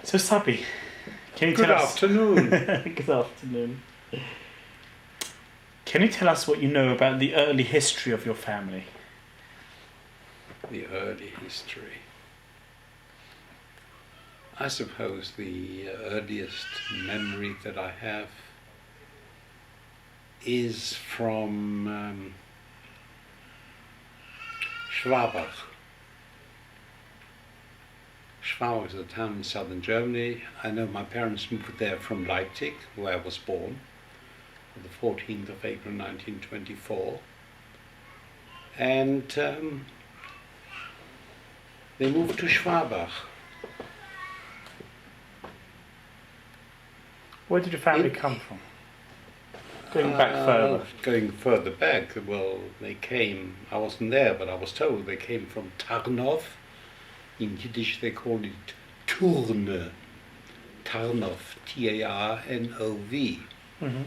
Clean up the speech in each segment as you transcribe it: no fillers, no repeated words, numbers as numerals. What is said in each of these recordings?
So Sabi, can you Good tell us... afternoon. Good afternoon. Can you tell us what you know about the early history of your family? The early history. I suppose the earliest memory that I have is from Schwabach. Schwabach is a town in southern Germany. I know my parents moved there from Leipzig, where I was born, on the 14th of April 1924. And they moved to Schwabach. Where did your family come from? Going back further. Going further back, well, they came, I wasn't there, but I was told they came from Tarnov. In Yiddish they call it Turne. Tarnov, T-A-R-N-O-V. Mm-hmm.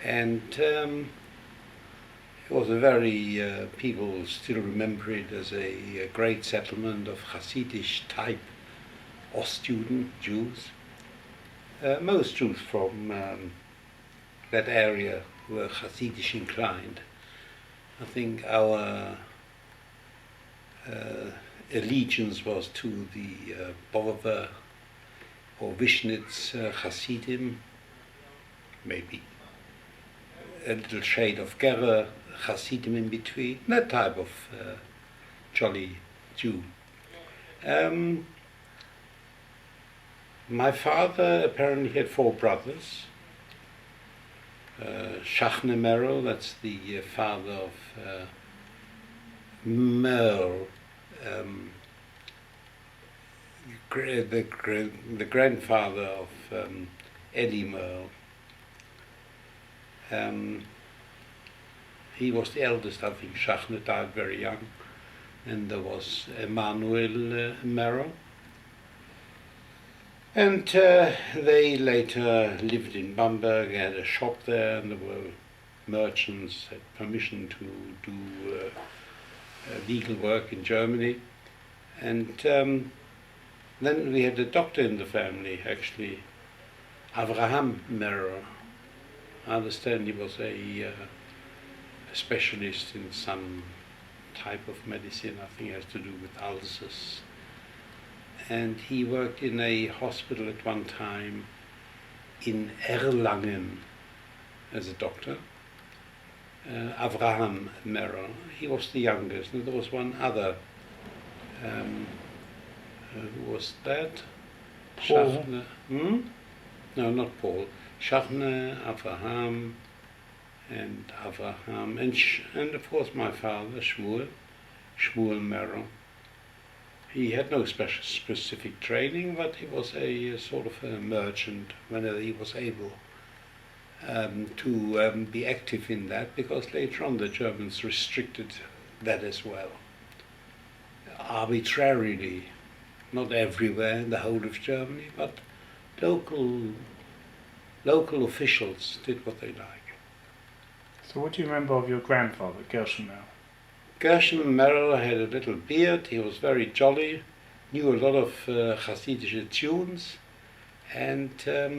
And it was a very, people still remember it as a great settlement of Hasidic type Ostjuden, Jews. Most Jews from that area were Hasidic inclined. I think our allegiance was to the Bover or Vishnitz Hasidim, maybe a little shade of Gerer Hasidim in between, that type of jolly Jew. My father apparently had 4 brothers. Shachne Merrill, that's the father of Merle, the grandfather of Eddie Merle. He was the eldest. I think Shachne died very young. And there was Emanuel Merrill. And they later lived in Bamberg, had a shop there, and there were merchants, had permission to do legal work in Germany. And then we had a doctor in the family, actually, Avraham Merrill. I understand he was a specialist in some type of medicine. I think it has to do with ulcers. And he worked in a hospital at one time in Erlangen as a doctor. Avraham Merrill, he was the youngest, and there was one other. Who was that? Paul. Shachne, No, not Paul. Shachne, Avraham, and of course my father, Shmuel Merrill. He had no specific training, but he was a sort of a merchant whenever he was able to be active in that, because later on the Germans restricted that as well. Arbitrarily, not everywhere in the whole of Germany, but local officials did what they like. So what do you remember of your grandfather, Gershom Merrill? Gershom Merrill had a little beard, he was very jolly, knew a lot of Hasidic tunes, and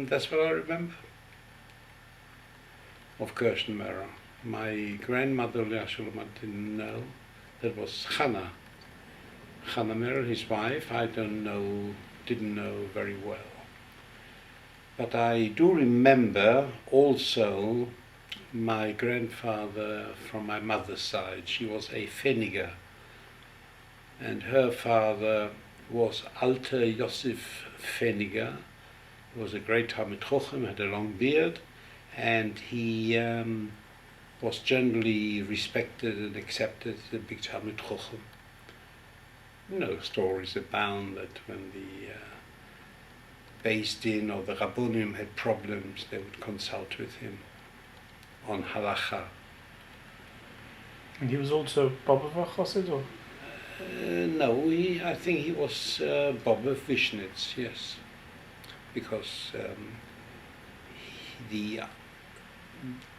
that's what I remember of Gershom Merrill. My grandmother, I didn't know, that was Hannah Merrill, his wife. I didn't know very well. But I do remember also my grandfather from my mother's side. She was a Pfenniger, and her father was Alter Josef Pfenniger. He was a great Talmid Chochem, had a long beard, and he was generally respected and accepted as a big Talmid Chochem. Stories abound that when the Beis Din or the Rabbonim had problems, they would consult with him on halacha. And he was also Bobover Chassid, or? No, I think he was Bobover Vishnitz, yes, because the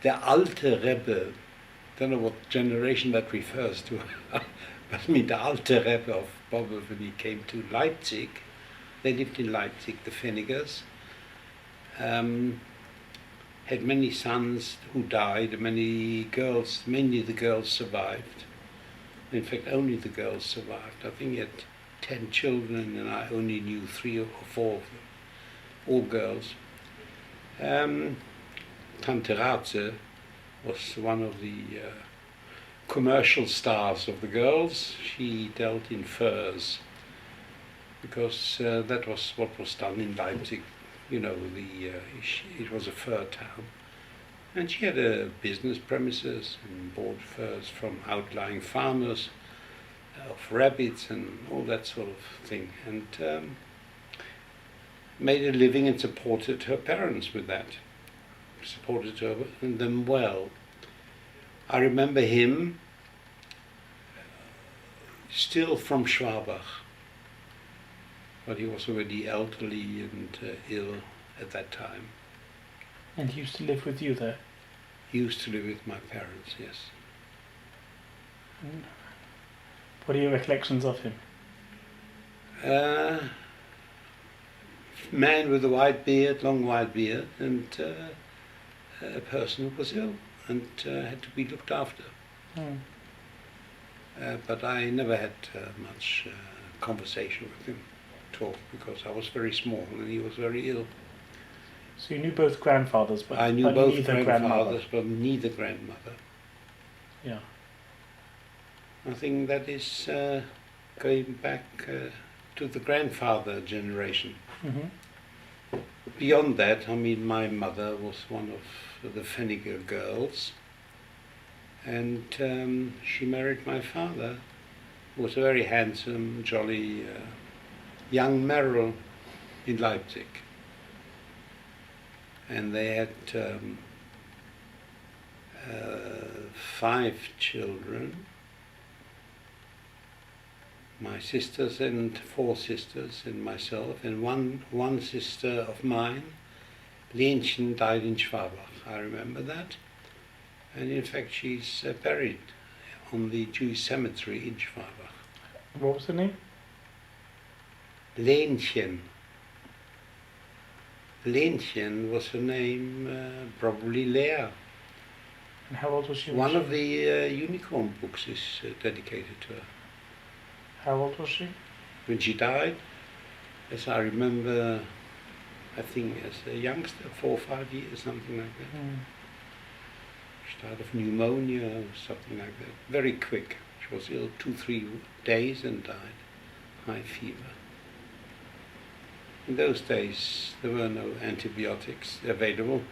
Alte Rebbe, don't know what generation that refers to, but I mean the Alte Rebbe of Bobover, when he came to Leipzig, They lived in Leipzig, the Fenigers. Had many sons who died, many girls, mainly the girls survived. In fact, only the girls survived. I think he had 10 children and I only knew 3 or 4 of them, all girls. Tante Ratze was one of the commercial stars of the girls. She dealt in furs because that was what was done in Leipzig. You know, it was a fur town. And she had a business premises and bought furs from outlying farmers, of rabbits and all that sort of thing. And made a living and supported her parents with that. Supported them well. I remember him still from Schwabach, but he was already elderly and ill at that time. And he used to live with you there? He used to live with my parents, yes. And what are your recollections of him? Man with a white beard, long white beard, and a person who was ill and had to be looked after. But I never had much conversation with him, talk, because I was very small and he was very ill. So you knew both grandfathers, but I knew both grandfathers, grandmother. but neither grandmother. Yeah. I think that is going back to the grandfather generation. Mm-hmm. Beyond that, I mean, my mother was one of the Feniger girls, and she married my father, who was a very handsome, jolly young Merrill in Leipzig. And they had 5 children, my sisters and 4 sisters and myself, and one sister of mine, Lenchen, died in Schwabach. I remember that. And in fact she's buried on the Jewish cemetery in Schwabach. What was the name? Lenchen. Lenchen was her name, probably Lea. And how old was she? One of the Unicorn books is dedicated to her. How old was she? When she died, as I remember, I think as a youngster, 4 or 5 years, something like that. She died of pneumonia or something like that. Very quick. She was ill 2-3 days and died. High fever. In those days, there were no antibiotics available,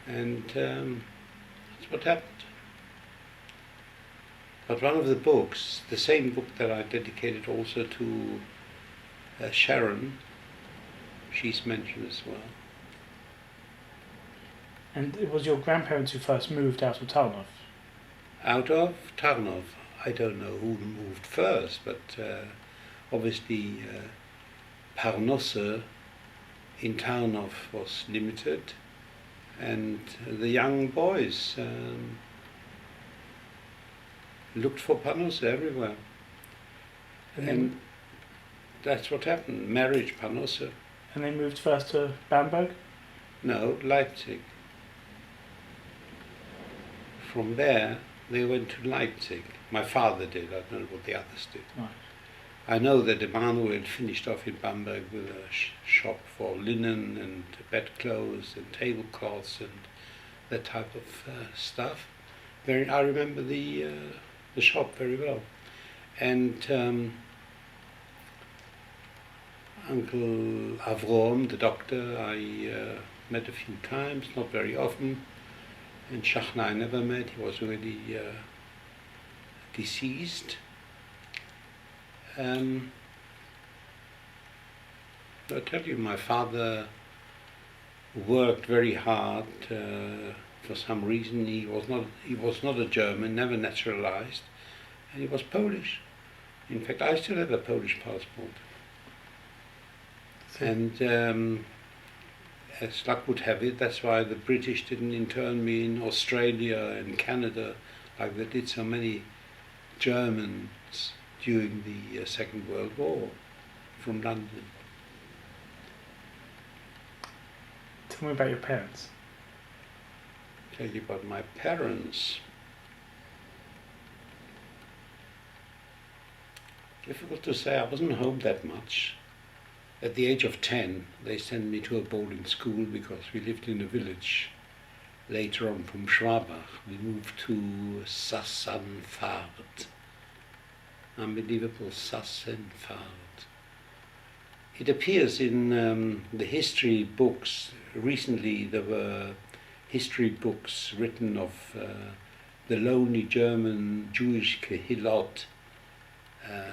and that's what happened. But one of the books, the same book that I dedicated also to Sharon, she's mentioned as well. And it was your grandparents who first moved out of Tarnov? Out of Tarnov, I don't know who moved first, but obviously Parnasse in Tarnov was limited, and the young boys looked for Parnasse everywhere. And that's what happened, marriage, Parnasse. And they moved first to Bamberg? No, Leipzig. From there, they went to Leipzig. My father did, I don't know what the others did. Right. I know that Emanuel finished off in Bamberg with a shop for linen and bedclothes and tablecloths and that type of stuff. I remember the shop very well. And Uncle Avrom, the doctor, I met a few times, not very often. And Shachna I never met, he was already deceased. I tell you, my father worked very hard. For some reason, he was not a German, never naturalized, and he was Polish. In fact, I still have a Polish passport. And as luck would have it, that's why the British didn't intern me in Australia and Canada like they did so many Germans during the Second World War. from London. Tell me about your parents. Tell you about my parents. Difficult to say. I wasn't home that much. At the age of 10, they sent me to a boarding school because we lived in a village. Later on from Schwabach, we moved to Sassenfahrt. Unbelievable Sassenfahrt. It appears in the history books. Recently there were history books written of the lonely German Jewish Kehillot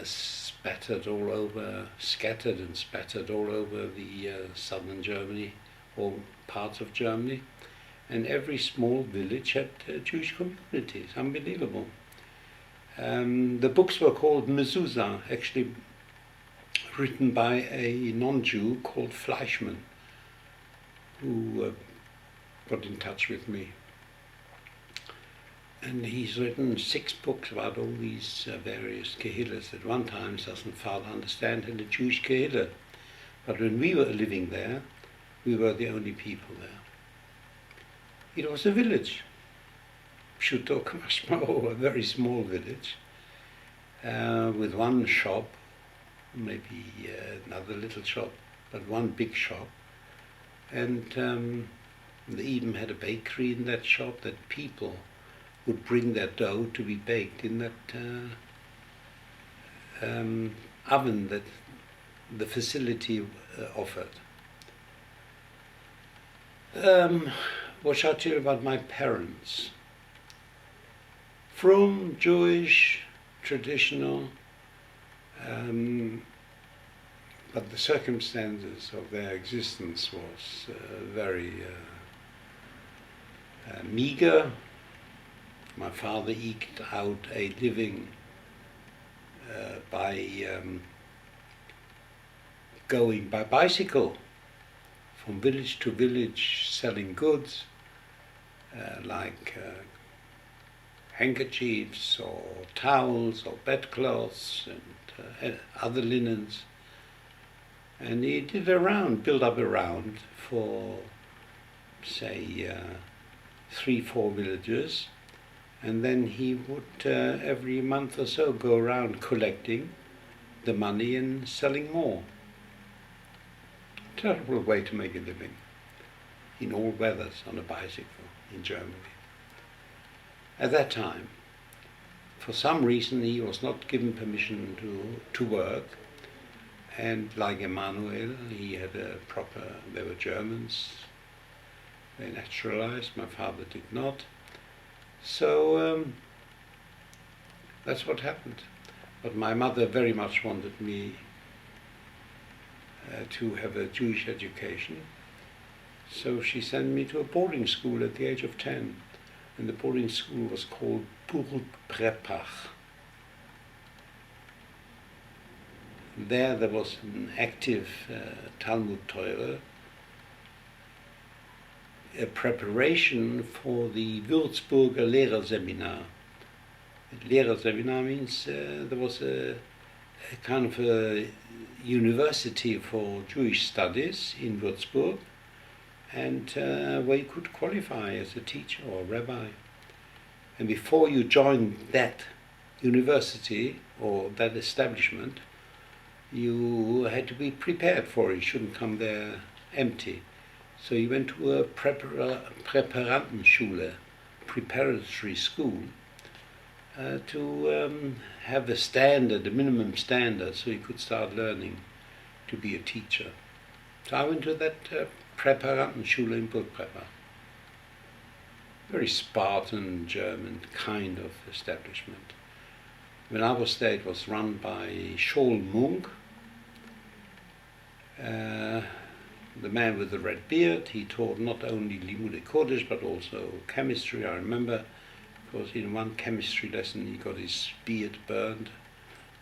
scattered and spattered all over the southern Germany, or parts of Germany, and every small village had Jewish communities. Unbelievable. The books were called Mezuzah, actually written by a non-Jew called Fleischmann, who got in touch with me. And he's written 6 books about all these various kehillas. At one time, Sassenfahrt understand had a Jewish kehilla, but when we were living there, we were the only people there. It was a village, Pshuto Kmashmo, a very small village, with one shop, maybe another little shop, but one big shop. And they even had a bakery in that shop that people would bring their dough to be baked in that oven that the facility offered. What shall I tell you about my parents? From Jewish, traditional, but the circumstances of their existence was very meager. My father eked out a living by going by bicycle from village to village, selling goods like handkerchiefs or towels or bedcloths and other linens. And he did build up a round for, say, 3-4 villages. And then he would, every month or so, go around collecting the money and selling more. Terrible way to make a living, in all weathers, on a bicycle in Germany. At that time, for some reason, he was not given permission to work. And like Emanuel, he had they were Germans, they naturalized, my father did not. So that's what happened. But my mother very much wanted me to have a Jewish education. So she sent me to a boarding school at the age of 10. And the boarding school was called Burg Prepach. There was an active Talmud Torah, a preparation for the Würzburger Lehrerseminar. Lehrerseminar means there was a kind of a university for Jewish studies in Würzburg, and where you could qualify as a teacher or rabbi. And before you joined that university or that establishment, you had to be prepared for it. You shouldn't come there empty. So you went to a Präparandenschule, preparatory school, to have a standard, a minimum standard, so you could start learning to be a teacher. So I went to that Präparandenschule in Burgprepper. Very Spartan, German kind of establishment. When I was there, it was run by Scholl Munk, the man with the red beard. He taught not only Limude Kodesh but also chemistry. I remember, because in one chemistry lesson he got his beard burned,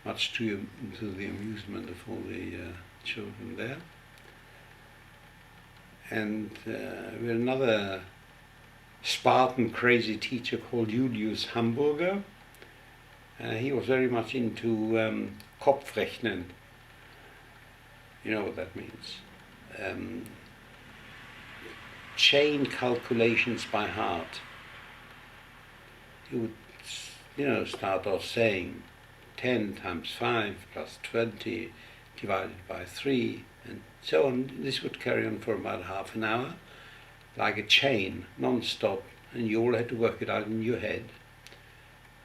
much to the amusement of all the children there. And we had another Spartan crazy teacher called Julius Hamburger. He was very much into Kopfrechnen. You know what that means? Chain calculations by heart. You would, start off saying 10 times 5 plus 20 divided by 3 and so on. This would carry on for about half an hour, like a chain, non-stop, and you all had to work it out in your head.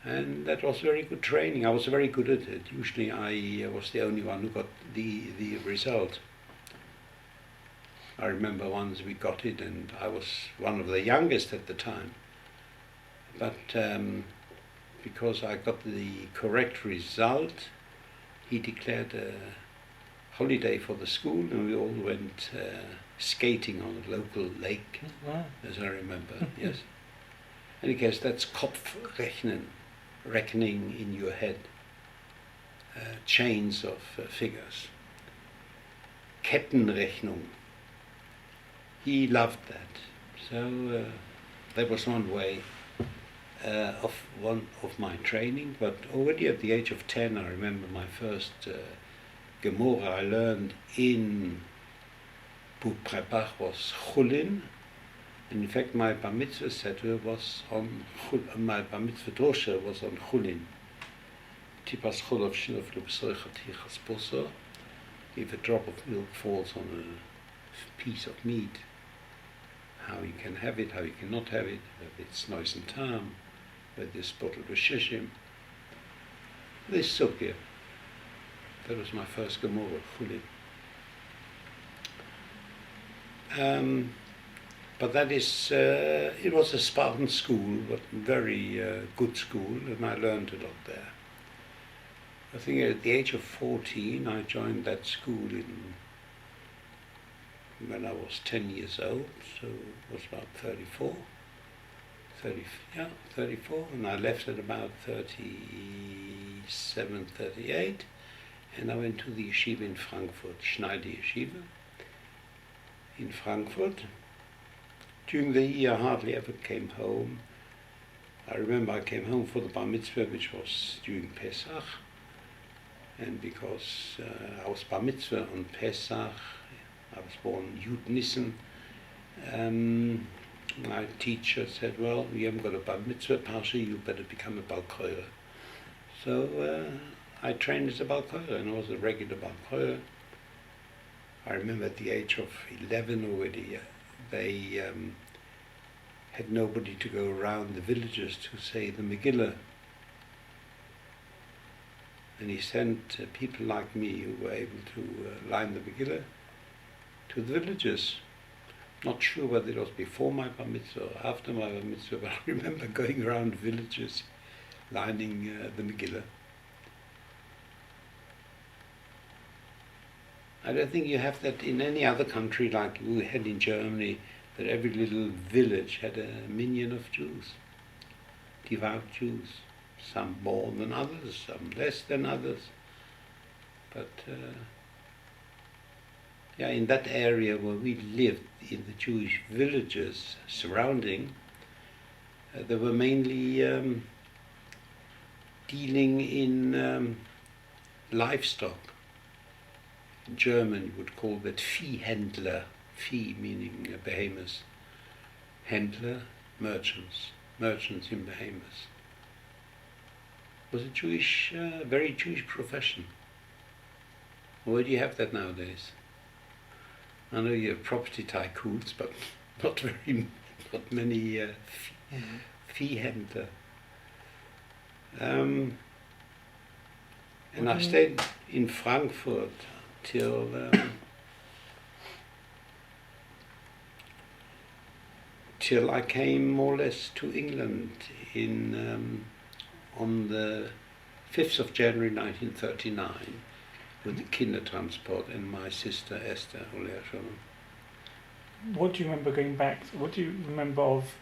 And that was very good training. I was very good at it. Usually I was the only one who got the result. I remember once we got it and I was one of the youngest at the time. But because I got the correct result, he declared a holiday for the school and we all went skating on a local lake, Wow. as I remember, yes. In any case, that's Kopfrechnen, reckoning in your head, chains of figures. Kettenrechnung. He loved that. So that was one way of my training. But already at the age of 10, I remember my first Gemara I learned in Buprebach was Chulin. And in fact, my Bar Mitzvah setter was on my Bar Mitzvah dosha was on Chulin. Tipas Chulov Shilov Lubsoichat Hichas Boso. If a drop of milk falls on a piece of meat, how you can have it, how you cannot have it, whether it's noise and tam, whether it's bottled with shishim. This sugya. That was my first Gemara, Chulin. But that is, it was a Spartan school, but very good school, and I learned a lot there. I think at the age of 14, I joined that school when I was 10 years old, so it was about 34, and I left at about 37, 38, and I went to the yeshiva in Frankfurt, Schneider Yeshiva, in Frankfurt. During the year, I hardly ever came home. I remember I came home for the Bar Mitzvah, which was during Pesach, and because I was Bar Mitzvah on Pesach, I was born Yud Nissen, my teacher said, well, you haven't got a Bar Mitzvah Pasha, you better become a Bal Koira. So I trained as a Bal Koira, and I was a regular Bal Koira. I remember at the age of 11 already, they had nobody to go around the villages to say the Megillah. And he sent people like me who were able to line the Megillah to the villages. Not sure whether it was before my Bar Mitzvah or after my Bar Mitzvah, but I remember going around villages lining the Megillah. I don't think you have that in any other country like we had in Germany, that every little village had a minion of Jews, devout Jews, some more than others, some less than others. But in that area where we lived, in the Jewish villages surrounding, they were mainly dealing in livestock. In German you would call that Viehhändler, Vieh meaning behemoths, Händler, merchants in behemoths. It was a Jewish, very Jewish profession. Where do you have that nowadays? I know you have property tycoons, but not many Viehhändler. And I stayed in Frankfurt till I came more or less to England on the 5th of January 1939 with the Kindertransport and my sister Esther. What do you remember going back? What do you remember of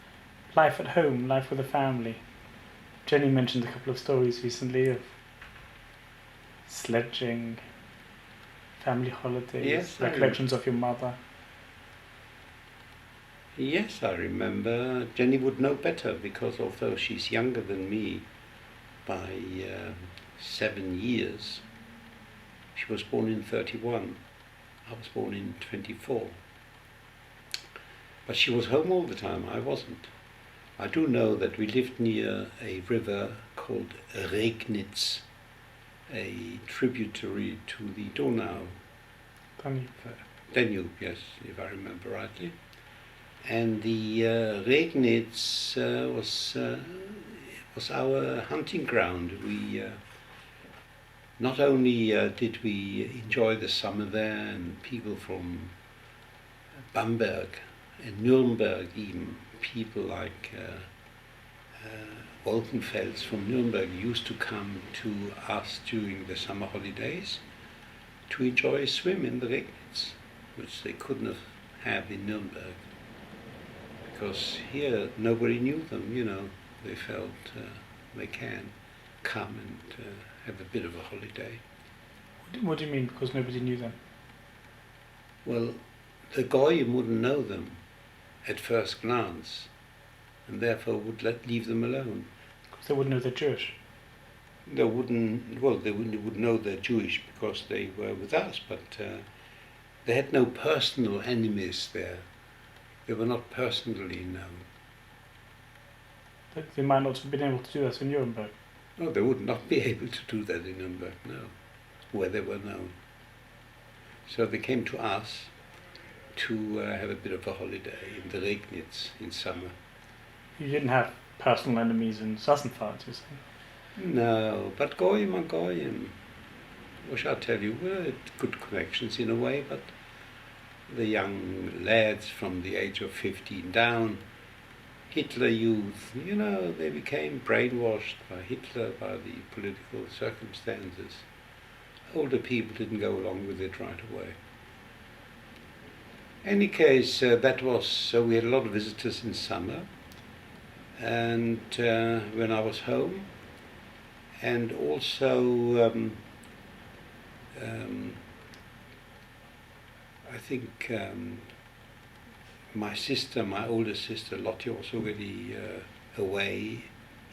life at home, life with the family? Jenny mentioned a couple of stories recently of sledging, family holidays, yes, recollections of your mother. Yes, I remember. Jenny would know better because although she's younger than me by 7 years, she was born in 31. I was born in 24. But she was home all the time, I wasn't. I do know that we lived near a river called Regnitz, a tributary to the Donau. Danube, yes, if I remember rightly. And the Regnitz was our hunting ground. We not only did we enjoy the summer there, and people from Bamberg and Nuremberg, even people like Wolkenfels from Nuremberg used to come to us during the summer holidays to enjoy a swim in the Regnitz, which they couldn't have in Nuremberg. Because here nobody knew them, you know. They felt they can come and have a bit of a holiday. What do you mean, because nobody knew them? Well, the Goyim wouldn't know them at first glance, and therefore would leave them alone. Because they wouldn't know they're Jewish. They wouldn't know they're Jewish because they were with us, but they had no personal enemies there. They were not personally known. They might not have been able to do that in Nuremberg. No, they would not be able to do that in Nuremberg, no, where they were known. So they came to us to have a bit of a holiday in the Regnitz in summer. You didn't have personal enemies in Sassenfahrt, you say? No, but Goyim are Goyim. What shall I tell you? We had good connections in a way, but the young lads from the age of 15 down, Hitler youth, you know, they became brainwashed by Hitler, by the political circumstances. Older people didn't go along with it right away. Any case, that was, so we had a lot of visitors in summer, and when I was home, and also I think my sister, my older sister Lotte, was already away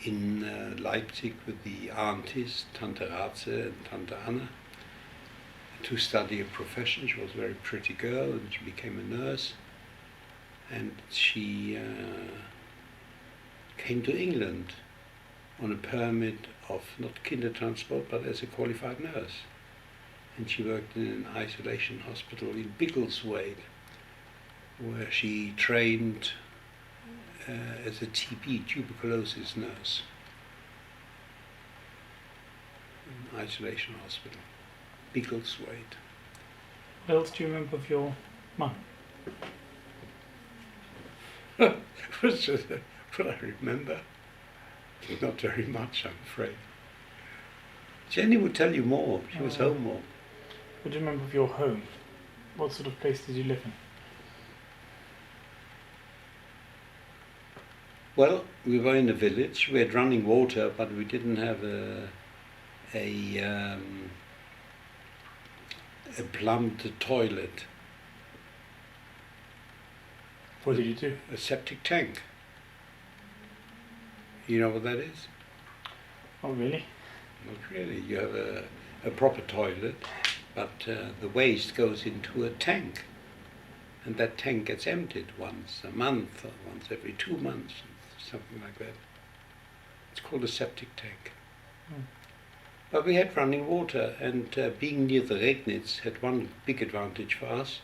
in Leipzig with the aunties, Tante Ratze and Tante Anna, to study a profession. She was a very pretty girl and she became a nurse, and she came to England on a permit of not Kindertransport but as a qualified nurse. And she worked in an isolation hospital in Biggleswade, where she trained as a TB, tuberculosis nurse. An isolation hospital, Biggleswade. What else do you remember of your mum? What's just what I remember? Not very much, I'm afraid. Jenny would tell you more. She was home more. What do you remember of your home? What sort of place did you live in? Well, we were in a village. We had running water, but we didn't have a plumbed toilet. What did you do? A septic tank. You know what that is? Oh, really? Not really. You have a proper toilet, but the waste goes into a tank, and that tank gets emptied once a month or once every 2 months, something like that. It's called a septic tank. But we had running water, and being near the Regnitz had one big advantage for us,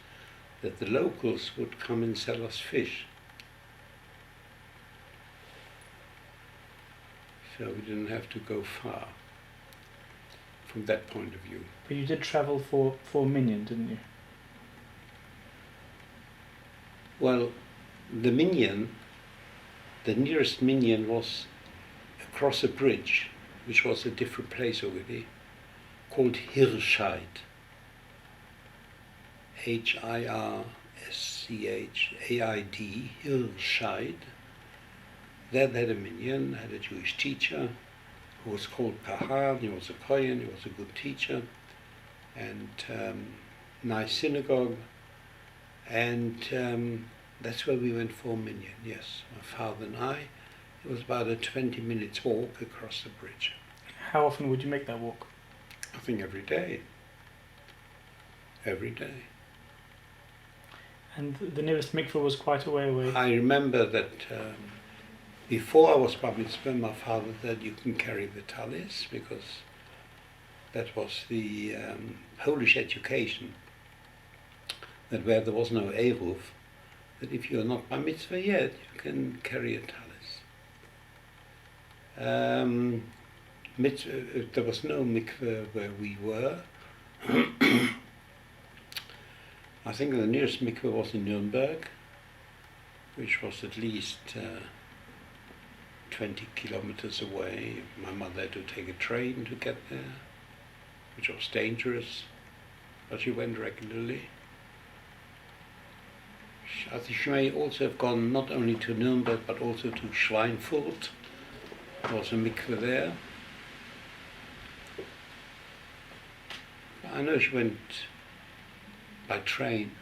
that the locals would come and sell us fish. So we didn't have to go far from that point of view. But you did travel for Minion, didn't you? Well, the nearest Minion was across a bridge, which was a different place already, called Hirscheid. Hirschchaid, Hirscheid. There they had a Minion, had a Jewish teacher who was called Kahan. He was a Kohen, he was a good teacher, and nice synagogue. And that's where we went for Minion, yes, my father and I. It was about a 20-minute walk across the bridge. How often would you make that walk? I think every day. Every day. And the nearest mikveh was quite a way away. I remember that before I was bar mitzvah, my father said you can carry the talis, because that was the Polish education, that where there was no eruv, that if you're not bar mitzvah yet, you can carry a talis. There was no mikveh where we were. I think the nearest mikveh was in Nuremberg, which was at least 20 kilometers away. My mother had to take a train to get there, which was dangerous, but she went regularly. I think she may also have gone not only to Nuremberg but also to Schweinfurt. There was a mikveh there. I know she went by train,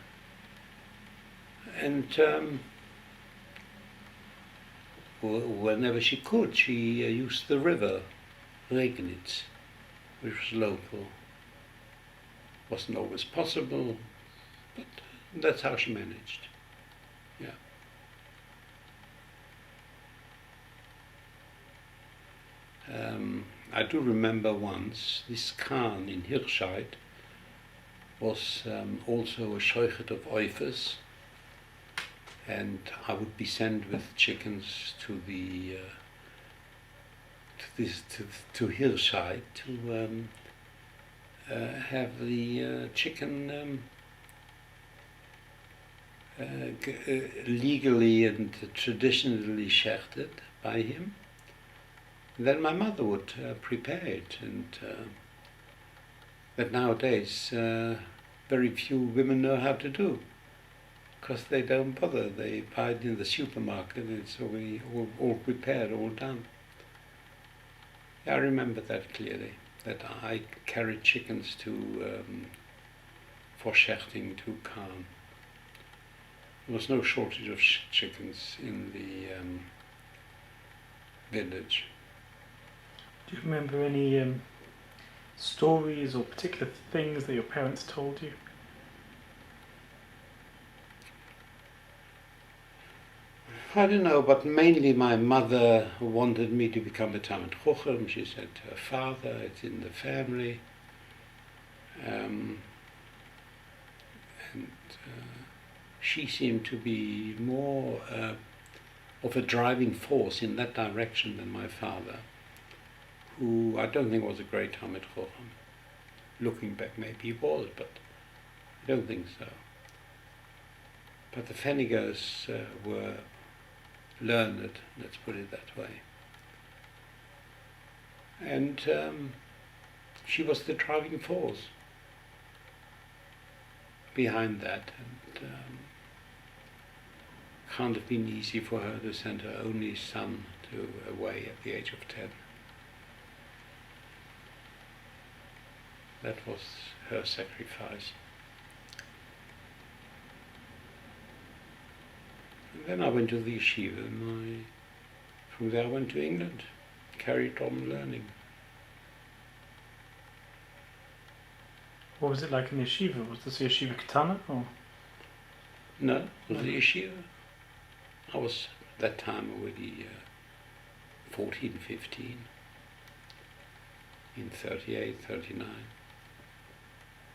and whenever she could, she used the river Regnitz, which was local. Wasn't always possible, but that's how she managed. Yeah. I do remember once this Khan in Hirscheid was also a shoichet of oifes, and I would be sent with chickens to the to Hirscheid to have the chicken legally and traditionally shechted by him. And then my mother would prepare it, and that nowadays very few women know how to do, because they don't bother. They buy it in the supermarket, and it's already all prepared, all done. I remember that clearly, that I carried chickens to for shechting to Khan. There was no shortage of chickens in the village. Do you remember any stories or particular things that your parents told you? I don't know, but mainly my mother wanted me to become a Talmid Chochem. She said to her father, it's in the family. And she seemed to be more of a driving force in that direction than my father, who I don't think was a great Talmid Chochem. Looking back, maybe he was, but I don't think so. But the Fenigers were learned, let's put it that way. And she was the driving force behind that, and can't have been easy for her to send her only son away at the age of 10. That was her sacrifice. And then I went to the yeshiva, and from there I went to England, carried on learning. What was it like in the yeshiva? Was this yeshiva Katana? Or? No, it was the yeshiva. I was at that time already 14, 15, in 38, 39.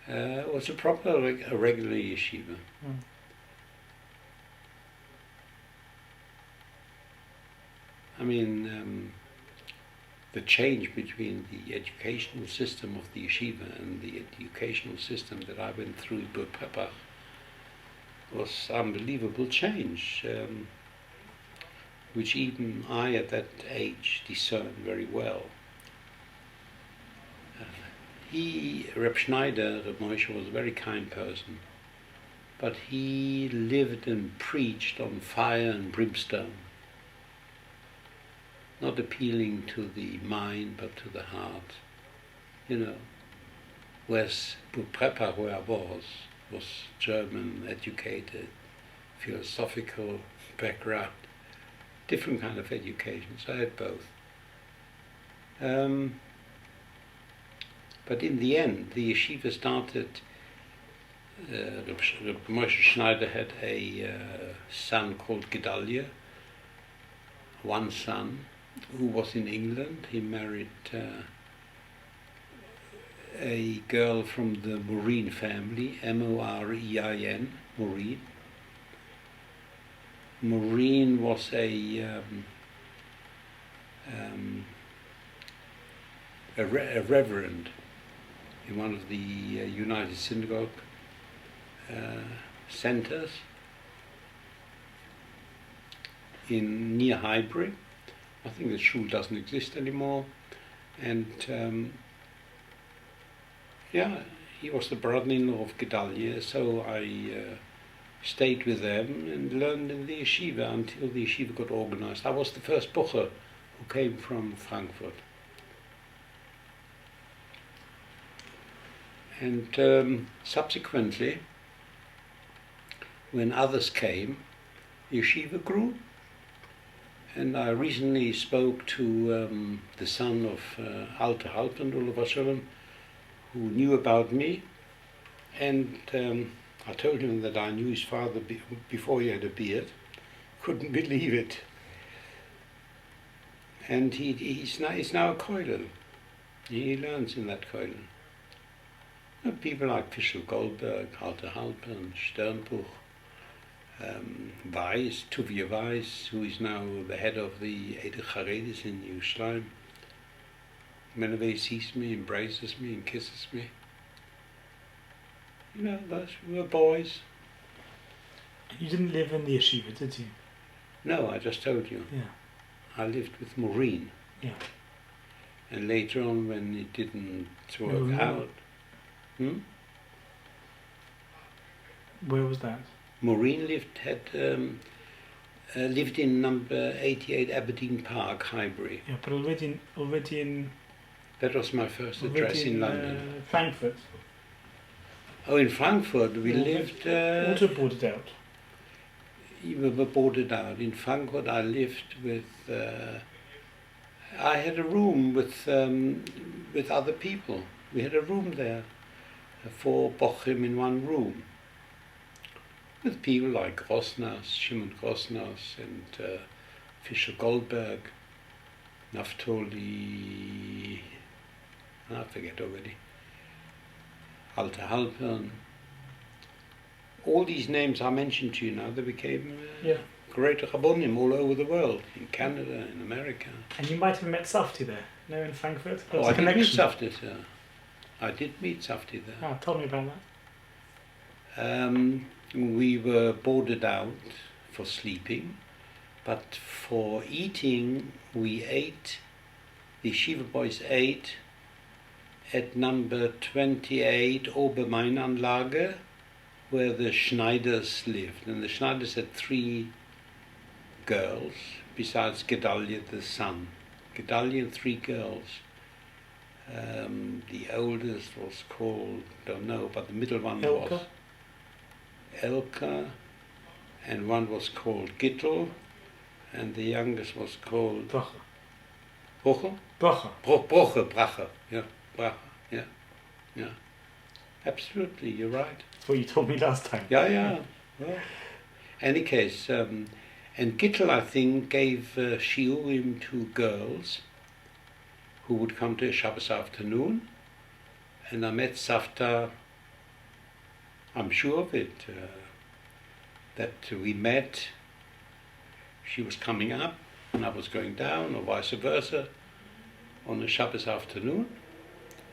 It was a proper, a regular yeshiva. Mm. I mean, the change between the educational system of the yeshiva and the educational system that I went through in Burpepach was unbelievable change, which even I at that age discerned very well. Reb Schneider, Reb Moshe, was a very kind person, but he lived and preached on fire and brimstone, not appealing to the mind but to the heart. You know, whereas Burpepach, where I was German, educated, philosophical background, different kind of education, so I had both. But in the end, the yeshiva started Reb Moshe Schneider had a son called Gedalia, one son, who was in England. He married a girl from the Morin family, Morein, Morin. Morin was a reverend in one of the United Synagogue centers in near Highbury. I think the shul doesn't exist anymore, and he was the brother-in-law of Gedalia, so I stayed with them and learned in the yeshiva until the yeshiva got organized. I was the first bocher who came from Frankfurt. And subsequently, when others came, yeshiva grew. And I recently spoke to the son of Alter Halpen, Olav Shalom, who knew about me, and I told him that I knew his father before he had a beard. Couldn't believe it. And he's now a koilel. He learns in that koilel. People like Fischl Goldberg, Alter Halpen, Sternbuch, Weiss, Tuvia Weiss, who is now the head of the Eder Charedis in Yerushalayim. Whenever he sees me, embraces me and kisses me. You know, those were boys. You didn't live in the yeshiva, did you? No, I just told you. Yeah. I lived with Maureen. Yeah. And later on, when it didn't work out... Where was that? Maureen lived in number 88 Aberdeen Park, Highbury. Yeah, but already in That was my first address in London. Frankfurt. Oh, in Frankfurt we lived... also boarded out. We were boarded out. In Frankfurt I lived with... I had a room with other people. We had a room there. 4 bochim in one room. With people like Grosnas, Shimon Grosnas and Fischer Goldberg, Naftoli... I forget already. Alter Halpern. All these names I mentioned to you now, they became great Rabbonim all over the world, in Canada, in America. And you might have met Safti there, no, in Frankfurt? I did meet Safti there. I did meet Safti there. Ah, tell me about that. We were boarded out for sleeping, but for eating we ate, the Yeshiva boys ate at number 28 Obermainanlage, where the Schneiders lived. And the Schneiders had 3 girls, besides Gedalia the son. Gedalia and 3 girls. The oldest was called, don't know, but the middle one was Elka, and one was called Gittel, and the youngest was called Bracha. Bracha, yeah, Bracha, yeah. Absolutely, you're right. That's what you told me last time. Yeah. Well, any case, and Gittel, I think, gave shiurim to girls who would come to a Shabbos afternoon, and I met Safta, I'm sure of it, that we met. She was coming up and I was going down, or vice versa, on a Shabbos afternoon.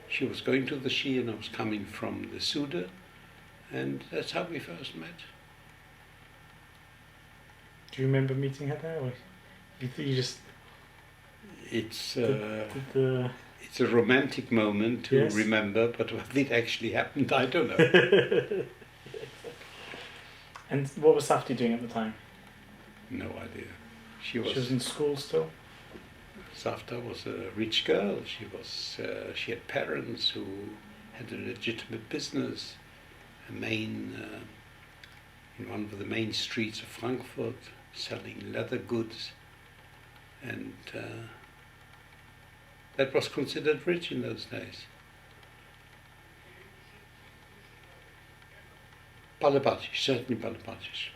She was going to the Shia and I was coming from the Suda, and that's how we first met. Do you remember meeting her there, or you just... It's a romantic moment to remember, but what did actually happen, I don't know. And what was Safti doing at the time? No idea. She was in school still? Safta was a rich girl. She had parents who had a legitimate business, in one of the main streets of Frankfurt, selling leather goods, and that was considered rich in those days. Balabatisch, certainly Balabatisch.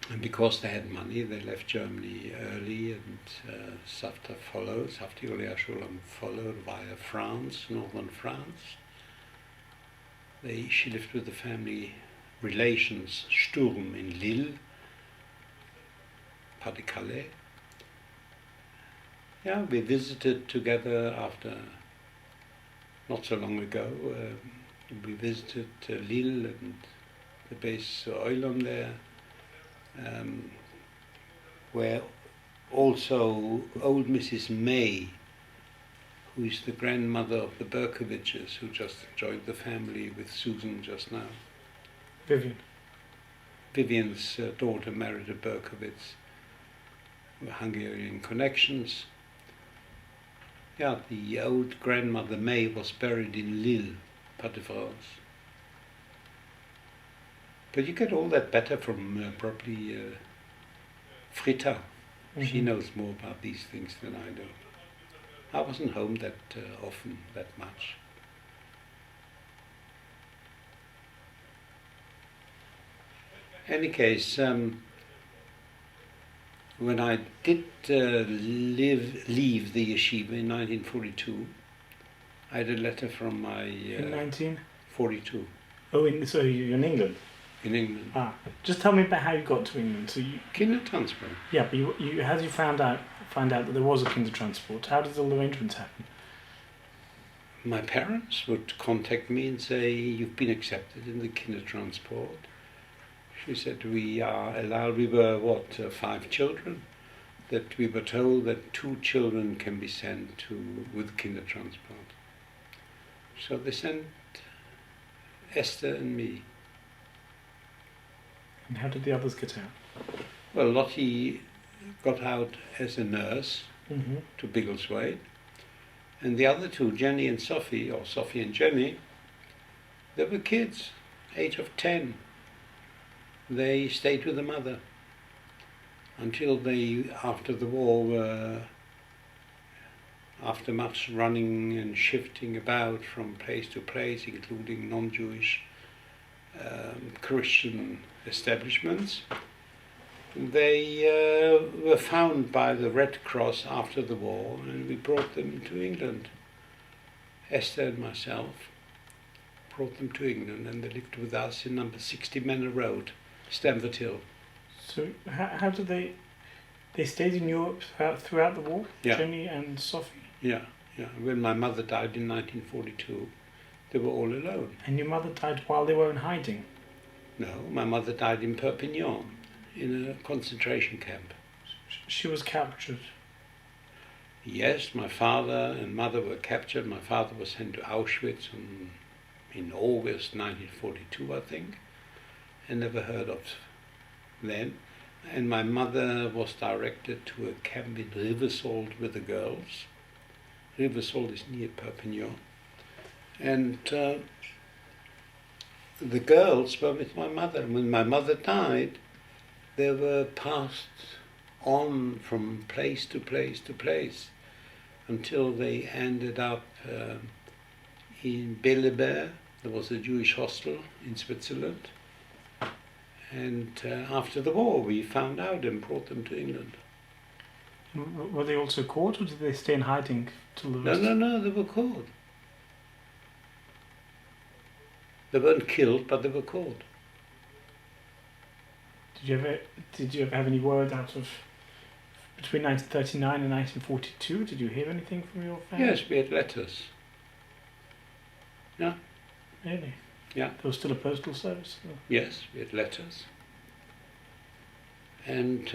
And because they had money, they left Germany early, and Safta followed, Safti Olea Shulam followed via France, northern France. She lived with the family relations Sturm in Lille, Pas de Calais. Yeah, we visited together after, not so long ago, we visited Lille and the base Eulam there, where also old Mrs. May, who is the grandmother of the Berkoviches, who just joined the family with Susan just now. Vivian. Vivian's daughter married a Berkovich, Hungarian connections. Yeah, the old grandmother May was buried in Lille, Pas de France. But you get all that better from probably Frita. She knows more about these things than I do. I wasn't home that often, that much. Any case, when I did leave the yeshiva in 1942, I had a letter from my... in 1942. Oh, so you're in England? In England. Just tell me about how you got to England. So you... Kindertransport. Yeah, but you how did you find out that there was a Kindertransport? How did all the arrangements happen? My parents would contact me and say, "You've been accepted in the Kindertransport." She said, "We are allowed." We were 5 children. That we were told that 2 children can be sent with Kindertransport. So they sent Esther and me. And how did the others get out? Well, Lottie got out as a nurse to Biggleswade, and the other 2, Jenny and Sophie, or Sophie and Jenny, they were kids, age of 10. They stayed with the mother until they, after the war, were, after much running and shifting about from place to place, including non-Jewish Christian establishments, they were found by the Red Cross after the war, and we brought them to England. Esther and myself brought them to England, and they lived with us in number 60 Manor Road, Stamford Hill. So how did they stayed in Europe throughout the war? Yeah. Jenny and Sophie? Yeah. When my mother died in 1942, they were all alone. And your mother died while they were in hiding? No, my mother died in Perpignan, in a concentration camp. She was captured? Yes, my father and mother were captured. My father was sent to Auschwitz in August 1942, I think, and never heard of then. And my mother was directed to a camp in Riversalt with the girls. Riversalt is near Perpignan. And the girls were with my mother. And when my mother died, they were passed on from place to place to place until they ended up in Bellebert. There was a Jewish hostel in Switzerland. And after the war, we found out and brought them to England. Were they also caught, or did they stay in hiding till the rest? No, they were caught. They weren't killed, but they were caught. Did you ever have any word out of between 1939 and 1942? Did you hear anything from your family? Yes, we had letters. Yeah. Really? Yeah. There was still a postal service? Or? Yes, we had letters. And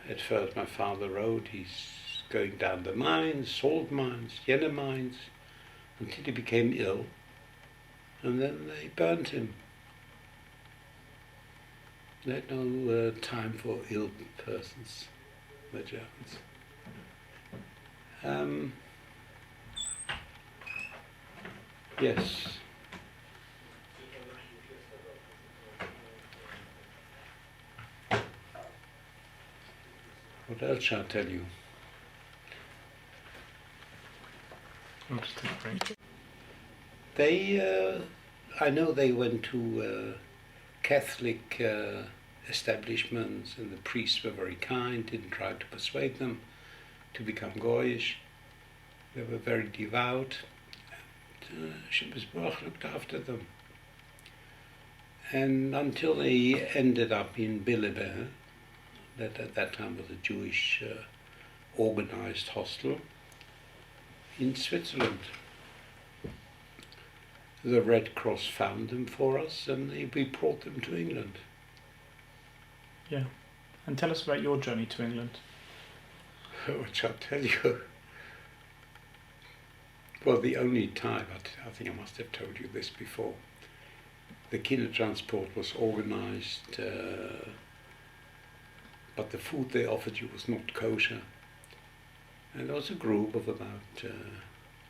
at first my father wrote, he's going down the mines, salt mines, Jena mines, until he became ill. And then they burnt him. They had no time for ill persons, the Germans. Yes. What else shall I tell you? I'll just take a break. They, I know they went to Catholic establishments, and the priests were very kind, didn't try to persuade them to become Goyish. They were very devout, and Shabbos Baruch looked after them. And until they ended up in Billebe, that at that time was a Jewish organized hostel in Switzerland. The Red Cross found them for us, and we brought them to England. Yeah. And tell us about your journey to England. What shall I tell you? Well, the only time, I think I must have told you this before, the Kindertransport was organized, but the food they offered you was not kosher. And there was a group of about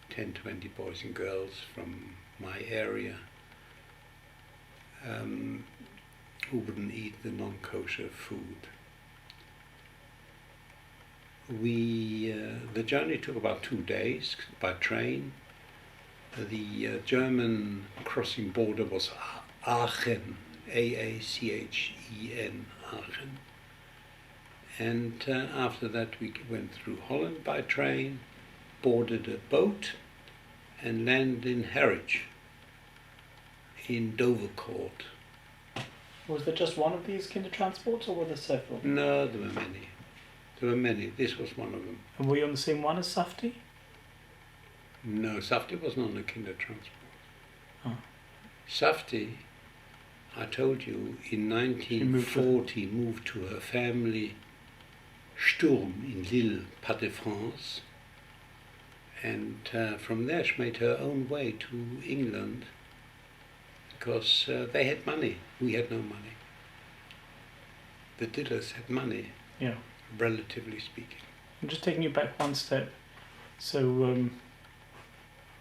10, 20 boys and girls from my area who wouldn't eat the non-kosher food. The journey took about 2 days by train. The German crossing border was Aachen, Aachen, Aachen. And after that we went through Holland by train, boarded a boat, and landed in Harwich, in Dovercourt. Was there just one of these Kindertransports, or were there several? No, there were many. There were many. This was one of them. And were you on the same one as Safti? No, Safti wasn't on the Kindertransport. Oh. Safti, I told you, in 1940 moved to her family Sturm in Lille, Pas de France. And from there she made her own way to England because they had money. We had no money. The Dillers had money, Yeah. relatively speaking. I'm just taking you back one step. So,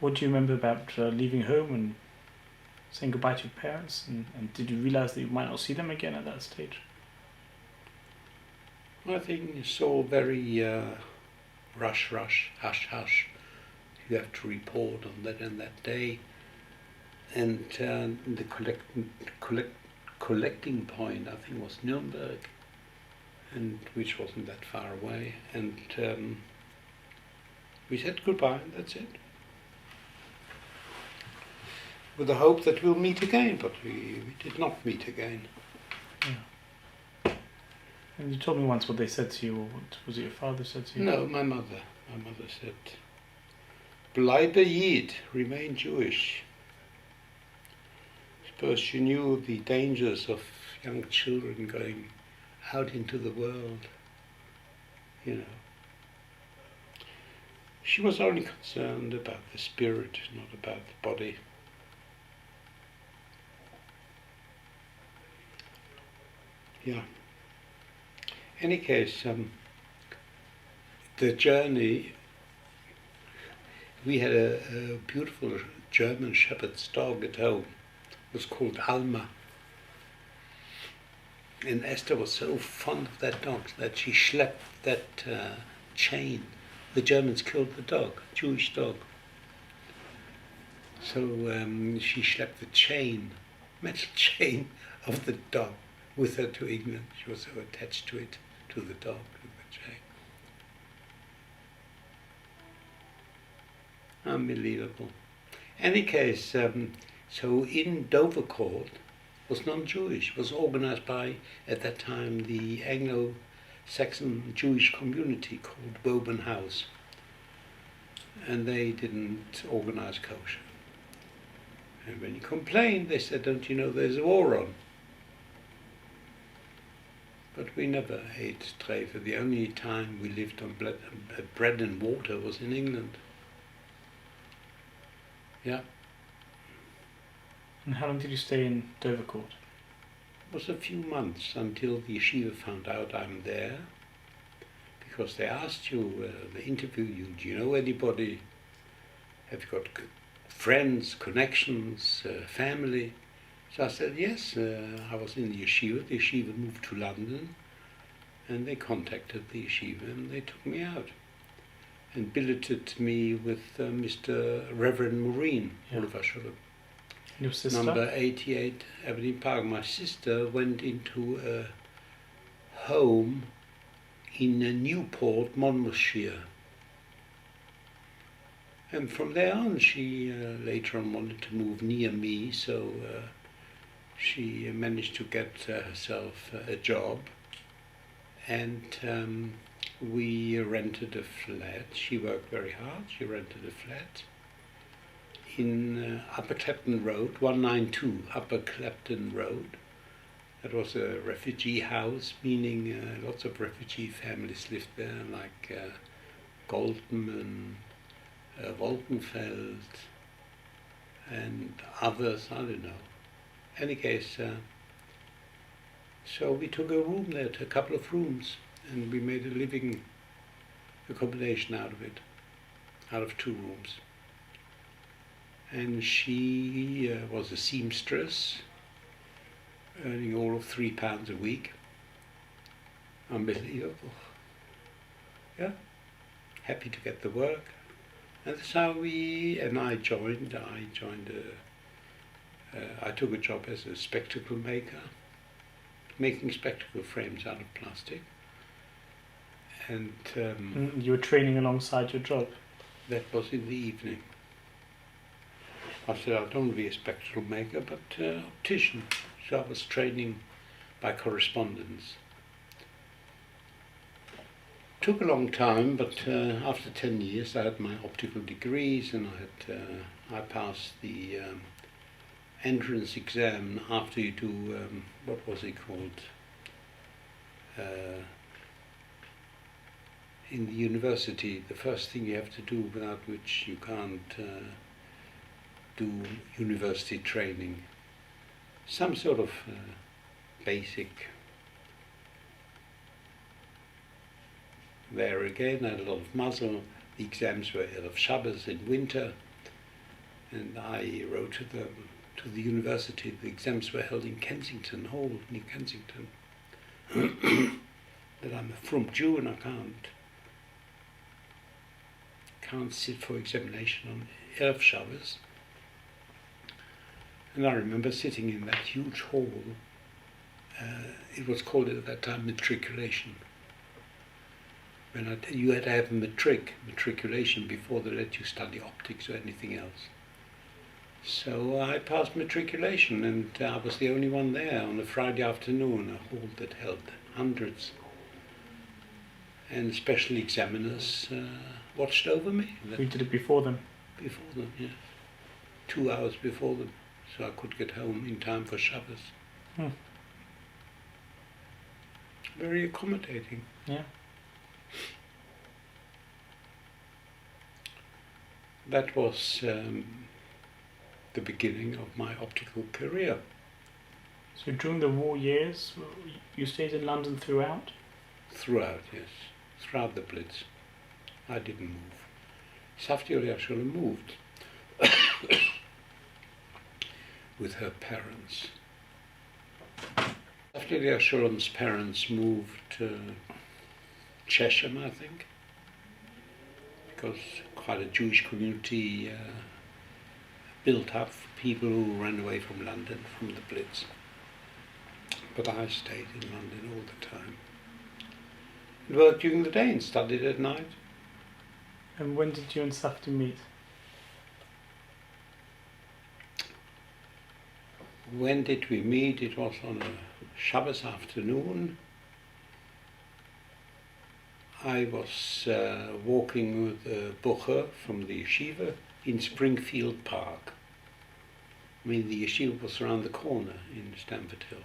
what do you remember about leaving home and saying goodbye to your parents? And did you realize that you might not see them again at that stage? I think it's all very rush, hush, hush. You have to report on that and that day. And the collecting point, I think, was Nuremberg, and which wasn't that far away. And we said goodbye, and that's it. With the hope that we'll meet again, but we did not meet again. Yeah. And you told me once what they said to you, or what was it your father said to you? No, my mother. My mother said, "Bleibe Yid, remain Jewish." I suppose she knew the dangers of young children going out into the world, you know. She was only concerned about the spirit, not about the body. Yeah. Any case, the journey, we had a beautiful German shepherd's dog at home. It was called Alma. And Esther was so fond of that dog that she schlepped that chain. The Germans killed the dog, Jewish dog. So she schlepped the chain, metal chain of the dog with her to England. She was so attached to it, to the dog, with the chain. Unbelievable. Any case, so in Dovercourt was non-Jewish, was organized by, at that time, the Anglo-Saxon Jewish community called Woburn House. And they didn't organize kosher. And when you complained, they said, "Don't you know there's a war on?" But we never ate treifa. The only time we lived on bread and water was in England. Yeah. And how long did you stay in Dovercourt? It was a few months until the yeshiva found out I'm there, because they asked you, they interview you, do you know anybody? Have you got friends, connections, family? So I said, yes, I was in the yeshiva moved to London, and they contacted the yeshiva and they took me out and billeted me with Mr. Reverend Maureen, Yeah. Oliver Shulam. Your sister? number 88 Aberdeen Park. My sister went into a home in Newport, Monmouthshire. And from there on, she later on wanted to move near me, so she managed to get herself a job. And we rented a flat. She worked very hard. She rented a flat in Upper Clapton Road, 192 Upper Clapton Road. That was a refugee house, meaning lots of refugee families lived there, like Goldman, Wolkenfeld, and others, I don't know. Any case, so we took a room there, a couple of rooms, and we made a living accommodation out of it, out of 2 rooms. And she was a seamstress, earning all of £3 a week. Unbelievable. Yeah, happy to get the work. And that's how I joined. I took a job as a spectacle maker, making spectacle frames out of plastic. And you were training alongside your job? that was in the evening. I said, I don't want to be a spectacle maker, but optician. So I was training by correspondence. Took a long time, but after 10 years I had my optical degrees, and I passed the entrance exam after you do, what was it called? In the university, the first thing you have to do, without which you can't do university training. Some sort of basic. There again, I had a lot of muzzle. The exams were of Shabbos in winter, and I wrote to them, to the university. The exams were held in Kensington Hall, near Kensington. That I'm a frum Jew and I can't sit for examination on Erev Shabbos. And I remember sitting in that huge hall. It was called at that time matriculation. When you had to have a matriculation before they let you study optics or anything else. So I passed matriculation, and I was the only one there on a Friday afternoon, a hall that held hundreds. And special examiners watched over me. You did it before them? Before them, yes. 2 hours before them, so I could get home in time for Shabbos. Very accommodating. Yeah. That was the beginning of my optical career. So during the war years, you stayed in London throughout? Throughout, yes. Throughout the Blitz. I didn't move. Safti actually moved with her parents. Safti Shalom's parents moved to Cheshire, I think, because quite a Jewish community built up for people who ran away from London, from the Blitz. But I stayed in London all the time. I worked during the day and studied at night. And when did you and Safti meet? When did we meet? It was on a Shabbos afternoon. I was walking with a bucher from the yeshiva in Springfield Park. I mean, the yeshiva was around the corner in Stamford Hill.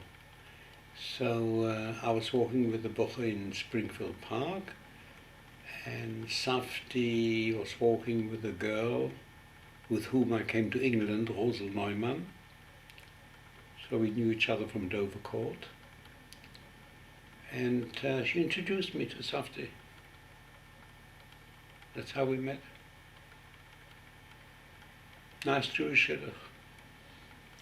So I was walking with the bucher in Springfield Park, and Safti was walking with a girl with whom I came to England, Rosel Neumann. So we knew each other from Dover Court. And she introduced me to Safti. That's how we met. Nice Jewish shidduch.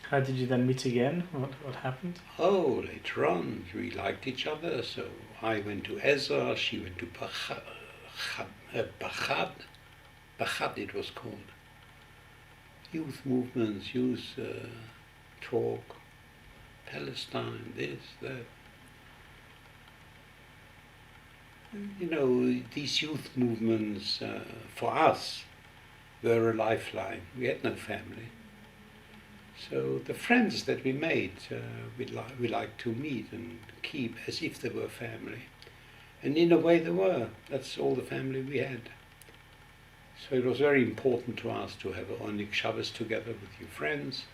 How did you then meet again? What happened? Oh, later on, we liked each other, so I went to Ezra, she went to Bachad it was called. youth movements, youth talk, Palestine, this, that. You know, these youth movements, for us, were a lifeline. We had no family. So the friends that we made, we like to meet and keep as if they were family. And in a way they were. That's all the family we had. So it was very important to us to have Onik Shabbos together with your friends,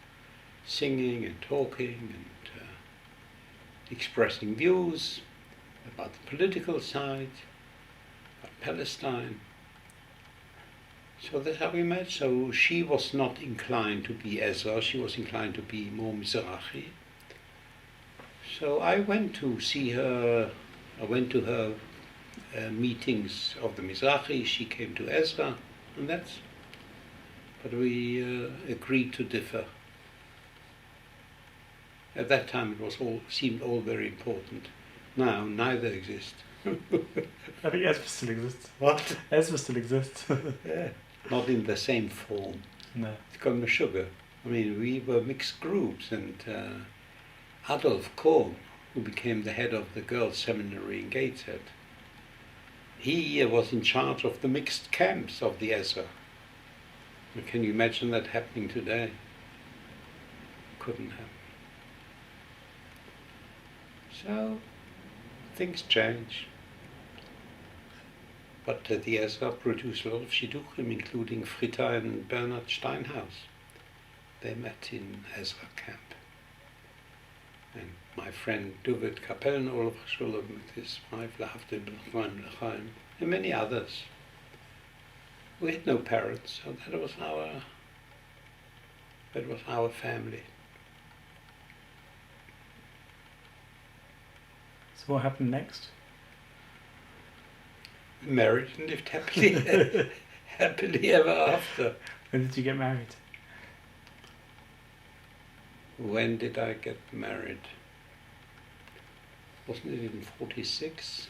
singing and talking and expressing views about the political side, about Palestine. So that's how we met. So she was not inclined to be Ezra, she was inclined to be more Mizrahi. So I went to see her, I went to her meetings of the Mizrahi, she came to Ezra, and that's, but we agreed to differ. At that time it was seemed all very important. Now neither exist. I think Ezra still exists. What? Ezra still exists. Yeah. Not in the same form. No. It's got no sugar. I mean, we were mixed groups, and Adolf Kohn, who became the head of the girls' seminary in Gateshead, he was in charge of the mixed camps of the Ezra. Can you imagine that happening today? Couldn't happen. So, things change. But the Ezra produced a lot of Shidduchim, including Fritta and Bernhard Steinhaus. They met in Ezra camp. And my friend Duvet Kapellenolf Shulam with his wife, Lahavdil B'Chaim L'Chaim, and many others. We had no parents, so that was our family. So what happened next? Married and lived happily, happily ever after. When did you get married? When did I get married? Wasn't it in 46?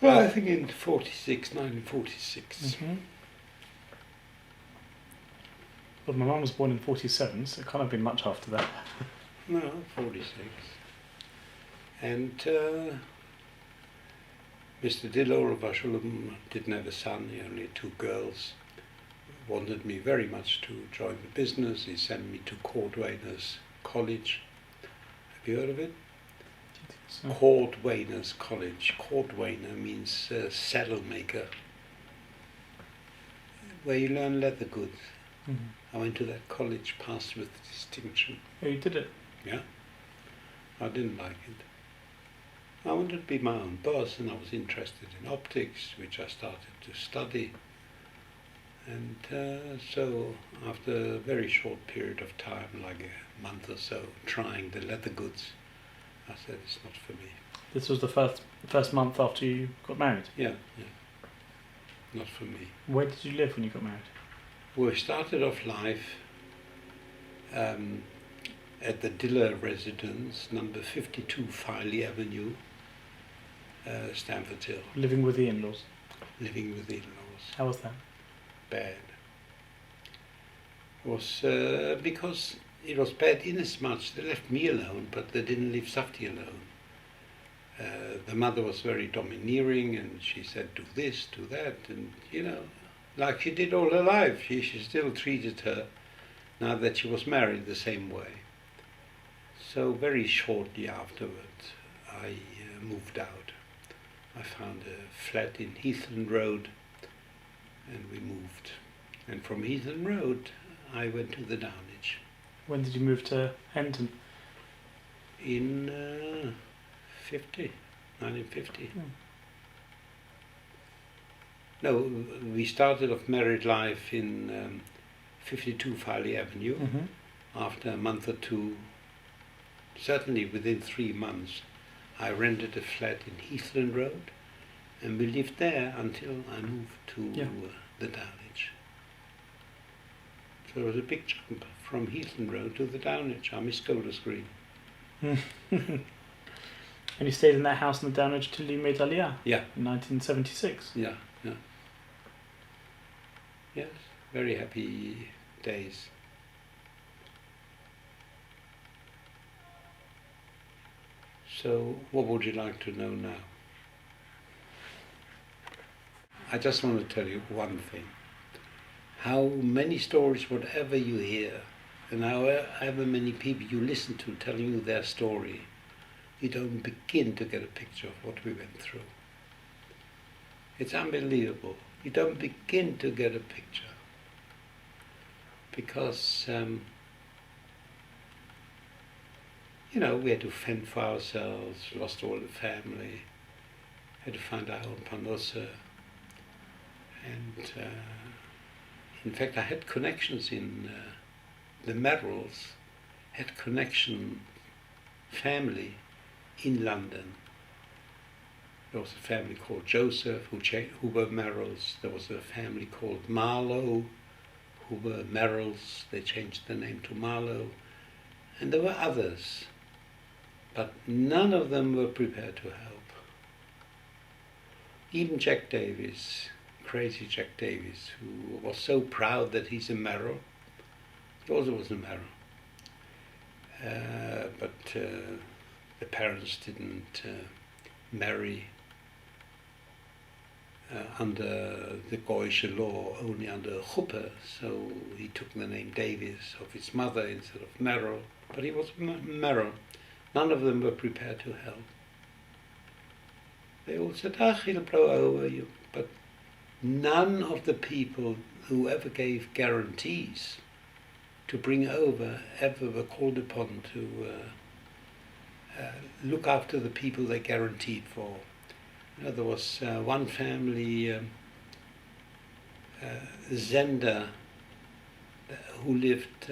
Well, I think in 1946. Mm-hmm. Well, my mum was born in 47, so it can't have been much after that. No, 46. And Mr. Dillor of Ashulam didn't have a son, he only had 2 girls. Wanted me very much to join the business. He sent me to Cordwainer's College. Have you heard of it? So, Cordwainer's College. Cordwainer means saddle maker, where you learn leather goods. mm-hmm. I went to that college, passed with distinction. Oh, you did it? Yeah, I didn't like it. I wanted to be my own boss, and I was interested in optics, which I started to study. And so after a very short period of time, like a month or so, trying the leather goods, I said, it's not for me. This was the first month after you got married? Yeah, not for me. Where did you live when you got married? We started off life at the Diller residence, number 52 Filey Avenue, Stamford Hill. Living with the in-laws? Living with the in-laws. How was that? Bad. It was because it was bad inasmuch they left me alone, but they didn't leave Safti alone. The mother was very domineering, and she said, do this, do that, and like she did all her life. She still treated her, now that she was married, the same way. So very shortly afterwards, I moved out. I found a flat in Heathland Road, and we moved. And from Heathland Road, I went to the Downage. When did you move to Henton? In 1950. Hmm. No, we started off married life in 52 Filey Avenue. Mm-hmm. After a month or two, certainly within 3 months, I rented a flat in Heathland Road, and we lived there until I moved to the Downage. So it was a big jump from Heathland Road to the Downage. I missed Golders Green. And you stayed in that house in the Downridge till you made Aliyah Yeah, in 1976. yeah, yeah. Yes, very happy days. So, what would you like to know now? I just want to tell you one thing. How many stories, whatever you hear, and however many people you listen to telling you their story, you don't begin to get a picture of what we went through. It's unbelievable. You don't begin to get a picture. Because, we had to fend for ourselves, lost all the family, had to find our own panusa. And in fact, I had connections in the Merrills, had connection family in London. There was a family called Joseph who were Merrills. There was a family called Marlowe who were Merrills. They changed the name to Marlowe. And there were others, but none of them were prepared to help. Even Jack Davies, crazy Jack Davies, who was so proud that he's a Merrill. He also was a Merrill. But the parents didn't marry under the Goyish law, only under Chuppah, so he took the name Davies of his mother instead of Merrill, but he was Merrill. None of them were prepared to help. They all said, he'll blow over you, but none of the people who ever gave guarantees to bring over ever were called upon to look after the people they guaranteed for. There was one family, Zender, who lived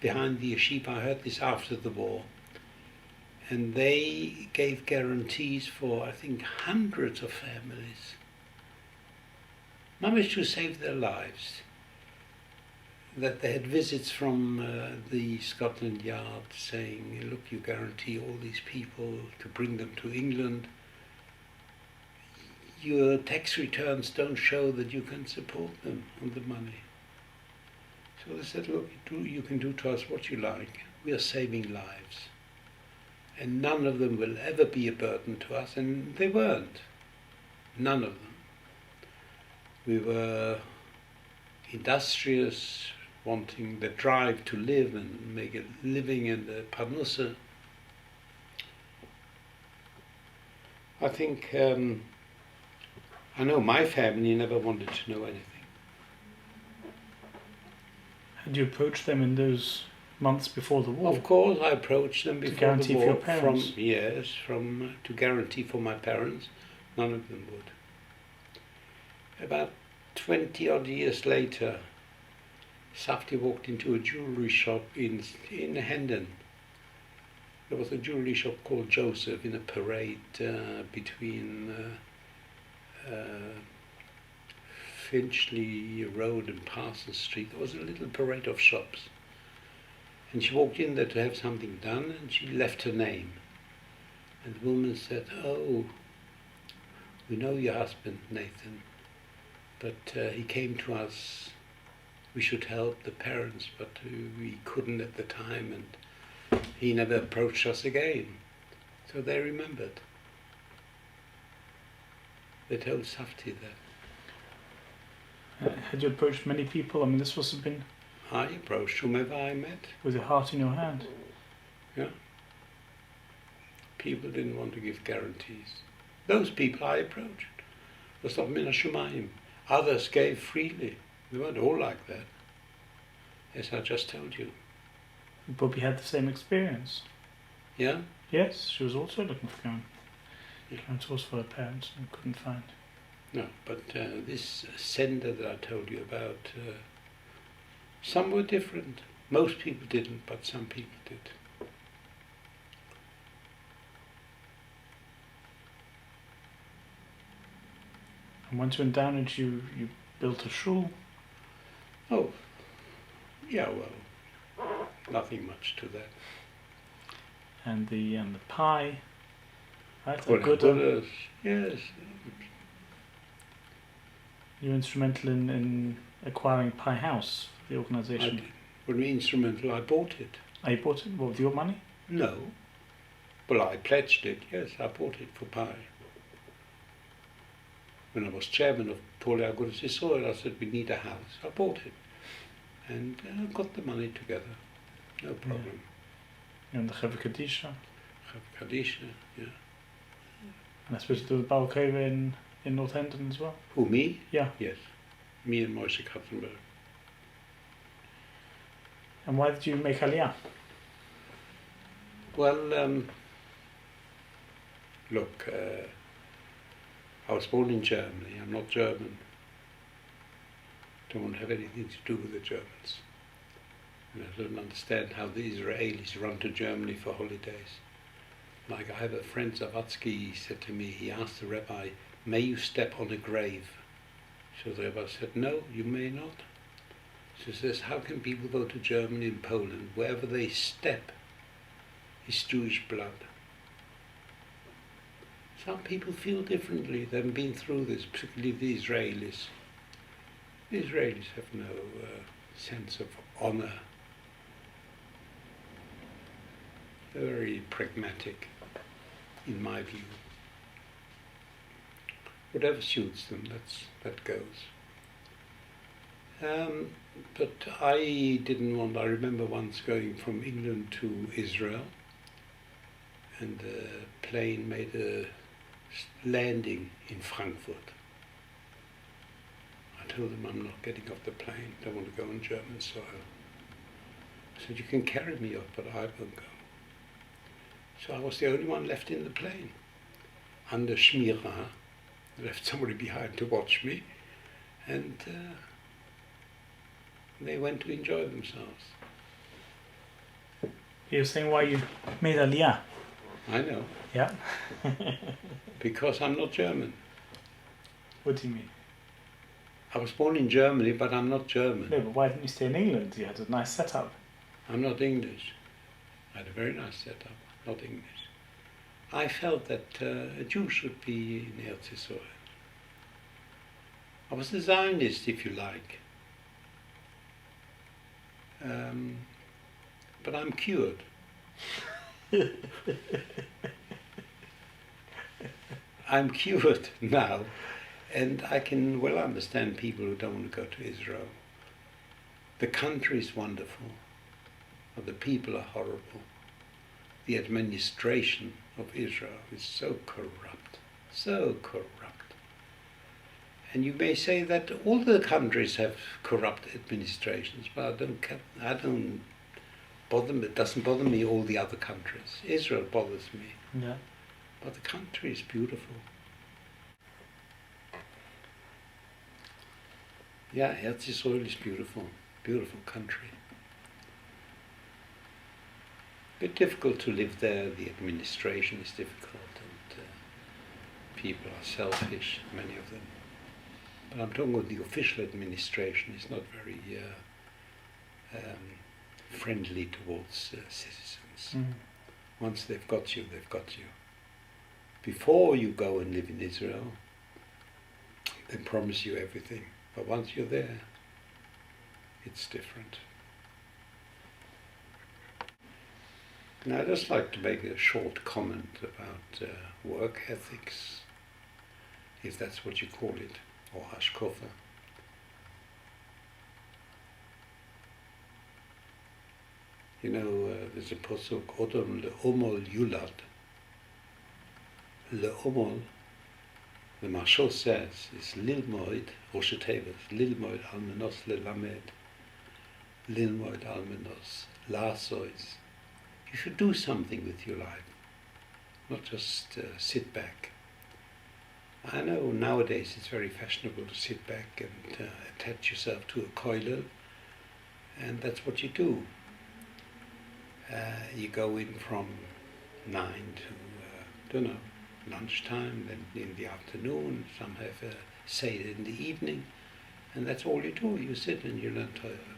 behind the yeshiva. I heard this after the war. And they gave guarantees for, I think, hundreds of families. Managed to save their lives. That they had visits from the Scotland Yard saying, look, you guarantee all these people to bring them to England. Your tax returns don't show that you can support them on the money. So they said, look, you can do to us what you like. We are saving lives. And none of them will ever be a burden to us, and they weren't. None of them. We were industrious, wanting the drive to live and make a living in the Parnusa. I think, I know my family never wanted to know anything. Had you approached them in those months before the war? Of course, I approached them before guarantee the war. for your parents? To guarantee for my parents. None of them would. About 20 odd years later, Safti walked into a jewelry shop in Hendon. There was a jewelry shop called Joseph in a parade between Finchley Road and Parsons Street. There was a little parade of shops. And she walked in there to have something done, and she left her name. And the woman said, oh, we know your husband, Nathan, but he came to us. We should help the parents, but we couldn't at the time, and he never approached us again. So they remembered. They told Safti that. Had you approached many people? I mean, this must have been... I approached whomever I met. With your heart in your hand. Yeah. People didn't want to give guarantees. Those people I approached. It was not Min HaShamayim. Others gave freely. We weren't all like that. As I just told you. Bobby had the same experience. Yeah? Yes, she was also looking for guarantors for her parents and couldn't find. No, but this sender that I told you about, some were different. Most people didn't, but some people did. And once you went down and you built a shul? Oh, yeah, well, nothing much to that. and the pie. Right, a Well, good. yes. You're instrumental in acquiring Pie House for the I organisation. did. When instrumental, I bought it. Oh, you bought it? What, with your money? No. Well, I pledged it, yes, I bought it for Pi. When I was chairman of Soil, I said, we need a house. I bought it. And I got the money together. No problem. You're in the Chevra Kadisha. Kadisha, yeah. And I suppose the Balaclava in North Hendon as well? Who, me? Yeah. Yes. Me and Moise Katzenberg. And why did you make Aliyah? Well, look, I was born in Germany. I'm not German. Don't want to have anything to do with the Germans. And I don't understand how the Israelis run to Germany for holidays. Like I have a friend, Zavatsky, he said to me, he asked the rabbi, may you step on a grave? So the rabbi said, no, you may not. So he says, how can people go to Germany and Poland? Wherever they step is Jewish blood. Some people feel differently. They haven't been through this, particularly the Israelis. The Israelis have no sense of honor. They're very pragmatic, in my view. Whatever suits them, that goes. But I didn't want. I remember once going from England to Israel, and the plane made a landing in Frankfurt. I told them I'm not getting off the plane. I don't want to go on German soil. I said, you can carry me off, but I won't go. So I was the only one left in the plane. Under Shmira, I left somebody behind to watch me, and they went to enjoy themselves. You're saying why you made Aliyah? I know. Yeah. Because I'm not German. What do you mean? I was born in Germany, but I'm not German. No, but why didn't you stay in England? You had a nice setup. I'm not English. I had a very nice setup, not English. I felt that a Jew should be in Eretz Yisrael. I was a Zionist, if you like. But I'm cured. I'm cured now, and I can well understand people who don't want to go to Israel. The country is wonderful, but the people are horrible. The administration of Israel is so corrupt, so corrupt. And you may say that all the countries have corrupt administrations, but I don't bother me. It doesn't bother me all the other countries. Israel bothers me. Yeah. But the country is beautiful. Yeah, Eretz Yisrael is beautiful. Beautiful country. A bit difficult to live there. The administration is difficult, and people are selfish, many of them. But I'm talking about the official administration is not very friendly towards citizens. Mm. Once they've got you, they've got you. Before you go and live in Israel, they promise you everything. But once you're there, it's different. And I'd just like to make a short comment about work ethics, if that's what you call it, or hashkofa. You know, there's a pasuk, Odom le'omol yulad. Le'omol, the Mashal says, is lilmoid, Rosh Hashanah, lilmoid almenos lelamed, lilmoid almenos lasois. You should do something with your life, not just sit back. I know nowadays it's very fashionable to sit back and attach yourself to a koilel, and that's what you do. You go in from 9 to, lunchtime, then in the afternoon, some have a seder in the evening, and that's all you do. You sit and you learn Torah.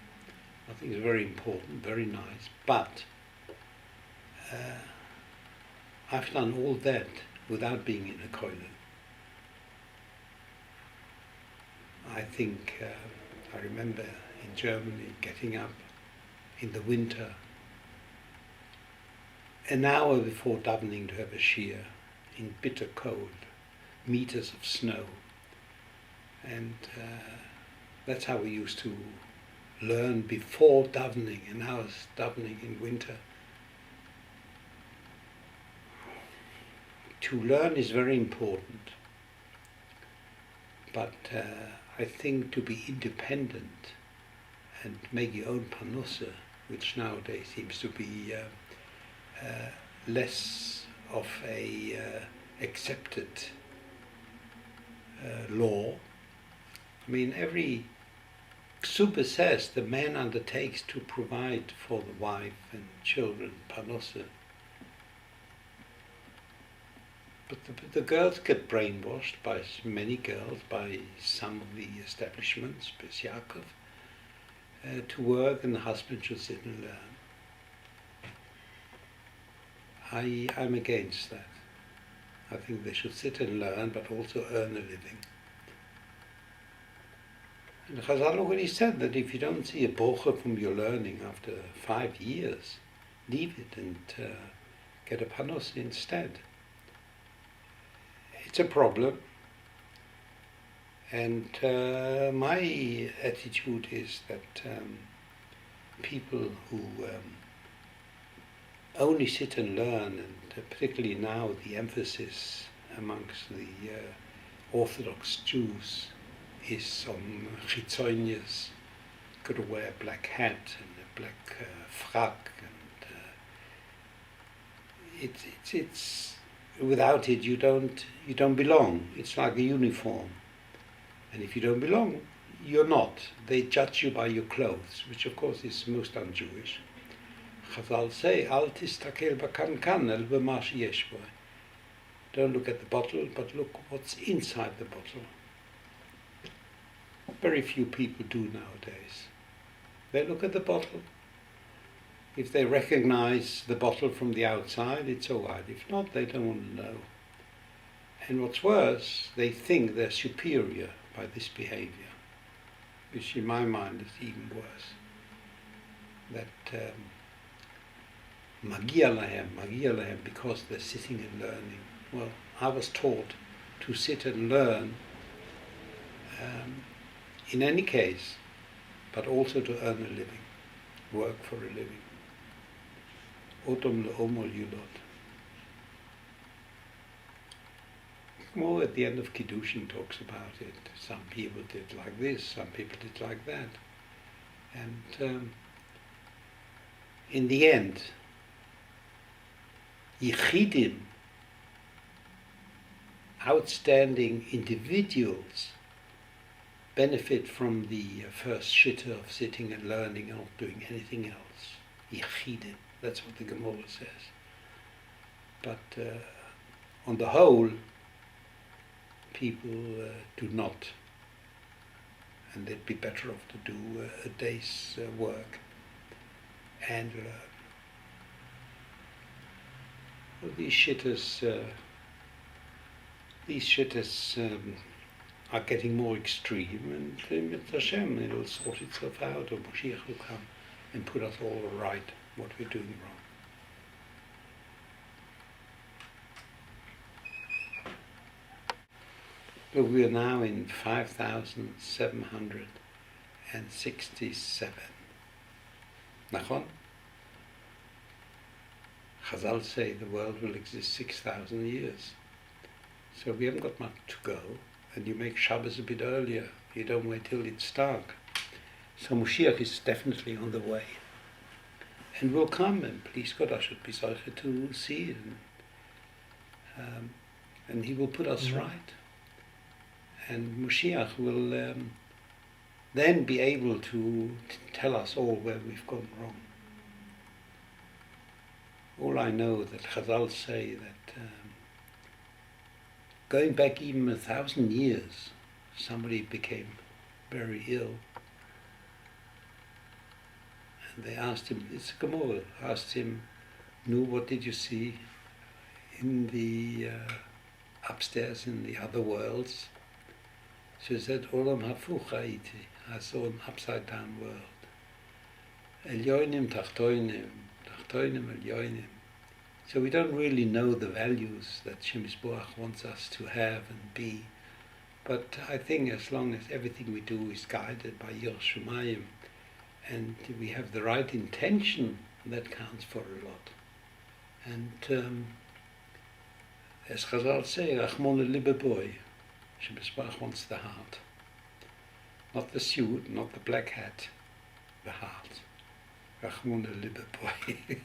I think it's very important, very nice, but I've done all that without being in a koilel. I think I remember in Germany getting up in the winter an hour before davening to have a shiur in bitter cold, meters of snow, and that's how we used to learn before davening, and now it's davening in winter. To learn is very important, but I think to be independent and make your own panusse, which nowadays seems to be less of a accepted law. I mean, every Ksuba says the man undertakes to provide for the wife and children, panusse. But the girls get brainwashed by many girls, by some of the establishments, Bes Yaakov, to work, and the husband should sit and learn. I'm against that. I think they should sit and learn, but also earn a living. And Chazal already said that if you don't see a bocher from your learning after 5 years, leave it and get a panos instead. It's a problem, and my attitude is that people who only sit and learn, and particularly now the emphasis amongst the Orthodox Jews is on chitzonius, got to wear a black hat and a black frak, and it's without it you don't belong. It's like a uniform, and if you don't belong, you're not. They judge you by your clothes, which of course is most un-Jewish. Chazal say, Al tistakel b'kankan el b'ma sheyesh bo. Don't look at the bottle, but look what's inside the bottle. Very few people do nowadays. They look at the bottle. If they recognize the bottle from the outside, it's all right. If not, they don't want to know. And what's worse, they think they're superior by this behavior, which in my mind is even worse. That magia lahem, because they're sitting and learning. Well, I was taught to sit and learn in any case, but also to earn a living, work for a living. Otom le'omol yulot. More at the end of Kiddushin talks about it. Some people did like this, some people did like that. And in the end, Yichidim, outstanding individuals, benefit from the first shitta of sitting and learning and not doing anything else. Yichidim, that's what the Gemara says. But on the whole, people do not, and they'd be better off to do a day's work and learn. Well, these shittas are getting more extreme, and with Hashem it'll sort itself out, or Moshiach will come and put us all right what we're doing wrong. But we are now in 5,767. Nachon? Chazal say the world will exist 6,000 years. So we haven't got much to go, and you make Shabbos a bit earlier. You don't wait till it's dark. So Moshiach is definitely on the way. And will come, and please God, I should be sorry to see it. And he will put us right. And Moshiach will then be able to tell us all where we've gone wrong. All I know that Chazal say that going back even 1,000 years, somebody became very ill. And they asked him, it's a Gemara, asked him, "Nu, what did you see in the upstairs in the other worlds. She said, Olam hafuch haiti. I saw an upside down world. Elyonim tachtoinim, tachtoinim elyonim. So we don't really know the values that Shem Yisboach wants us to have and be. But I think as long as everything we do is guided by Yir Shumayim and we have the right intention, that counts for a lot. And as Chazal say, Rachmon libe boy, Shem Yisboach wants the heart. Not the suit, not the black hat, the heart. Rachmon libe boy.